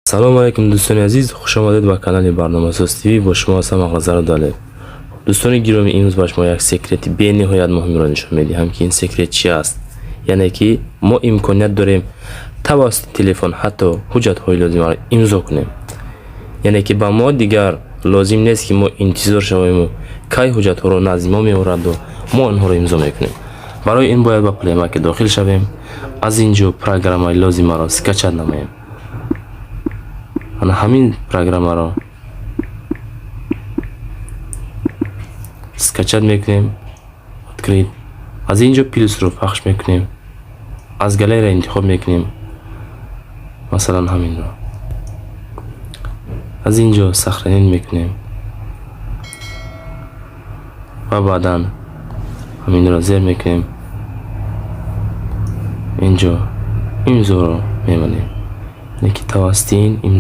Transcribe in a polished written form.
سلام علیکم دوستان عزیز، خوش آمدید به کانال برنامه ساز تیوی. با شما هستم آغازر داله. دوستان گرامی، امروز با شما یک سکرت به نهایت مهم را نشون میدهم که این سکرت چی است. یعنی که ما امکانیت داریم توسط تلفن حتی حجت های لازم را امضا کنیم. یعنی که با ما دیگر لازم نیست که ما انتظار شویم و کی حجت ها را نزد ما میآورند و ما آنها را امضا میکنیم. برای این باید با پلی مک داخل شویم. از اینجا پروگرام های لازم را اسکچ نماییم. همین پروگرام را اسکچ میکنیم. ادکرید از اینجا پلیس رو پخش میکنیم. از گالری را انتخاب میکنیم، مثلا همین را. از اینجا سخرین میکنیم و بعدا همین را زیر میکنیم. اینجا امضا رو میمانیم. یکی توسط این